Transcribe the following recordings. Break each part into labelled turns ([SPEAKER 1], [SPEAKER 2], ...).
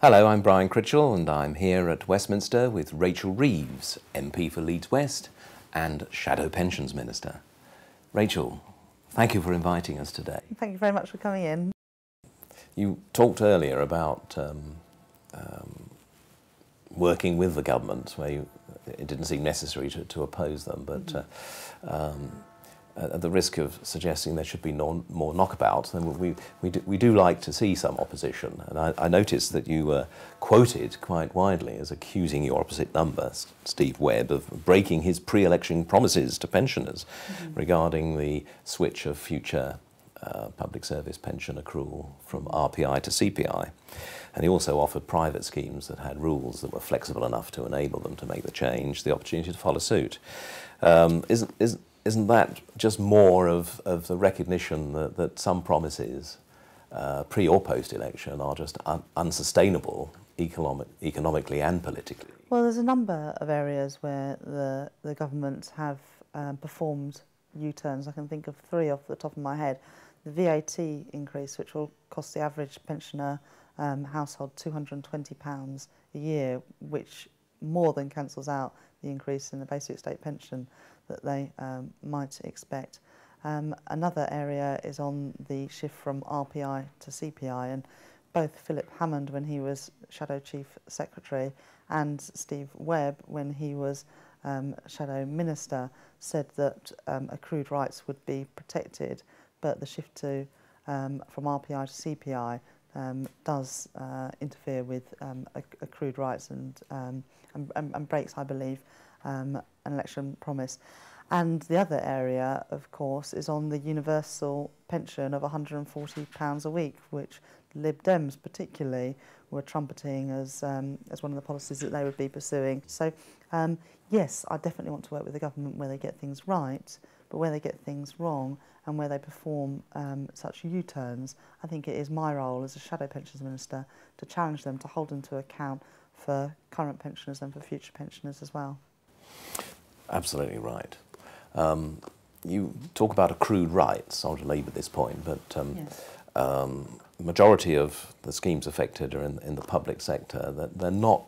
[SPEAKER 1] Hello, I'm Brian Critchell and I'm here at Westminster with Rachel Reeves, MP for Leeds West and Shadow Pensions Minister. Rachel, thank you for inviting us today.
[SPEAKER 2] Thank you very much for coming in.
[SPEAKER 1] You talked earlier about working with the government where it didn't seem necessary to oppose them, but at the risk of suggesting there should be more knockabout, then we do like to see some opposition. And I noticed that you were quoted quite widely as accusing your opposite number, Steve Webb, of breaking his pre-election promises to pensioners regarding the switch of future public service pension accrual from RPI to CPI. And he also offered private schemes that had rules that were flexible enough to enable them to make the change, the opportunity to follow suit. Isn't that just more of the recognition that some promises, pre or post-election, are just unsustainable economically and politically?
[SPEAKER 2] Well, there's a number of areas where the government have performed U-turns. I can think of three off the top of my head. The VAT increase, which will cost the average pensioner household £220 a year, which more than cancels out the increase in the basic state pension that they might expect. Another area is on the shift from RPI to CPI, and both Philip Hammond, when he was Shadow Chief Secretary, and Steve Webb, when he was Shadow Minister, said that accrued rights would be protected, but the shift from RPI to CPI does interfere with accrued rights and breaks, I believe, an election promise. And the other area, of course, is on the universal pension of £140 a week, which Lib Dems particularly were trumpeting as one of the policies that they would be pursuing. So, yes, I definitely want to work with the government where they get things right, but where they get things wrong and where they perform such U-turns, I think it is my role as a Shadow Pensions Minister to challenge them, to hold them to account for current pensioners and for future pensioners as well.
[SPEAKER 1] Absolutely right. You talk about accrued rights. I'll labour this point, but
[SPEAKER 2] Yes.
[SPEAKER 1] the majority of the schemes affected are in the public sector. That they're not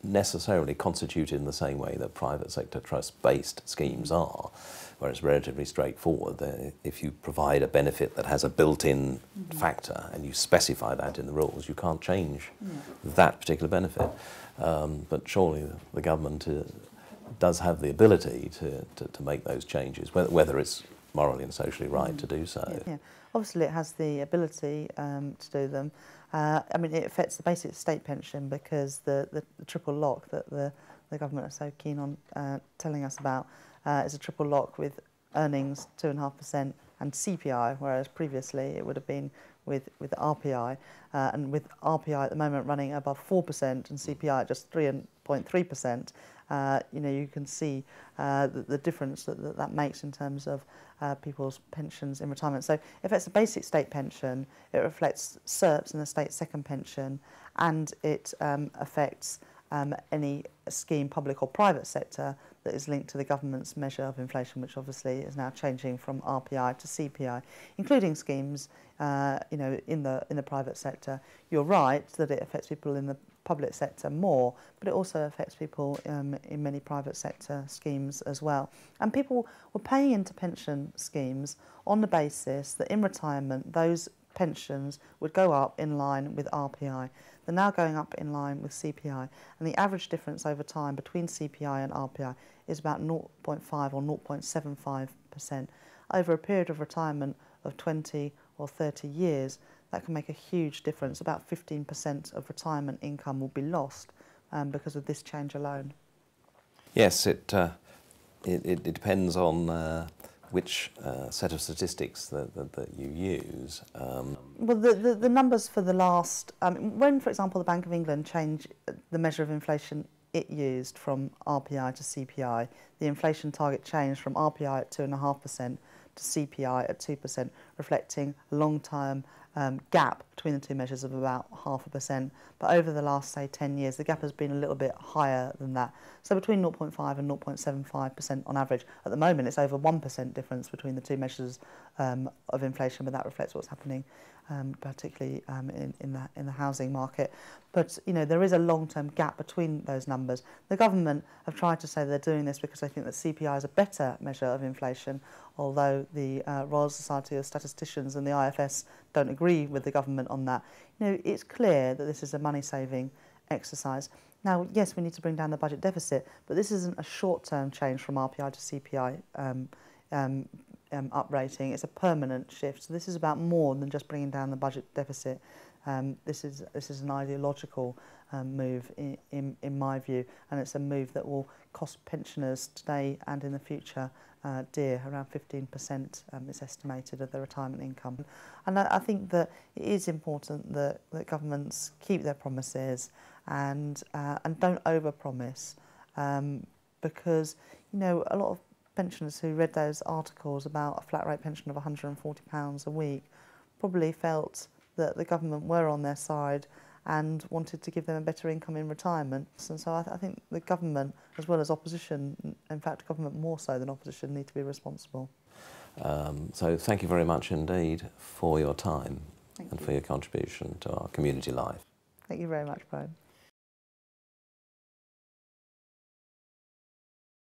[SPEAKER 1] necessarily constituted in the same way that private sector trust-based schemes are, where it's relatively straightforward. If you provide a benefit that has a built-in factor and you specify that in the rules, you can't change that particular benefit. But surely the government does have the ability to make those changes, whether it's morally and socially right to do so.
[SPEAKER 2] Yeah. Obviously it has the ability to do them. I mean, it affects the basic state pension because the triple lock that the government are so keen on telling us about is a triple lock with earnings 2.5% and CPI, whereas previously it would have been with RPI, and with RPI at the moment running above 4% and CPI at just 3.3%. You know, you can see the difference that makes in terms of people's pensions in retirement. So if it's a basic state pension, it reflects SERPs in the state second pension, and it affects any scheme, public or private sector, that is linked to the government's measure of inflation, which obviously is now changing from RPI to CPI, including schemes, you know, in the private sector. You're right that it affects people in the public sector more, but it also affects people in many private sector schemes as well. And people were paying into pension schemes on the basis that in retirement those pensions would go up in line with RPI. They're now going up in line with CPI, and the average difference over time between CPI and RPI is about 0.5 or 0.75%. Over a period of retirement of 20 or 30 years, that can make a huge difference. About 15% of retirement income will be lost because of this change alone.
[SPEAKER 1] Yes, it depends on which set of statistics that you use.
[SPEAKER 2] Well, the numbers for the last, when, for example, the Bank of England changed the measure of inflation it used from RPI to CPI, the inflation target changed from RPI at 2.5% to CPI at 2%, reflecting long-term gap between the two measures of about 0.5%, but over the last, say, 10 years, the gap has been a little bit higher than that. So between 0.5 and 0.75% on average. At the moment, it's over 1% difference between the two measures of inflation, but that reflects what's happening, particularly in the housing market. But there is a long-term gap between those numbers. The government have tried to say they're doing this because they think that CPI is a better measure of inflation, although the Royal Society of Statisticians and the IFS don't agree with the government on that. It's clear that this is a money-saving exercise. Now, yes, we need to bring down the budget deficit, but this isn't a short-term change from RPI to CPI uprating. It's a permanent shift. So this is about more than just bringing down the budget deficit. This is an ideological move in my view, and it's a move that will cost pensioners today and in the future dear. Around 15% is estimated of their retirement income. And I think that it is important that governments keep their promises and don't overpromise, because a lot of pensioners who read those articles about a flat rate pension of £140 a week probably felt that the government were on their side and wanted to give them a better income in retirement. And so I think the government, as well as opposition, in fact government more so than opposition, need to be responsible.
[SPEAKER 1] So thank you very much indeed for your time and for your contribution to our community life.
[SPEAKER 2] Thank you very much, Brian.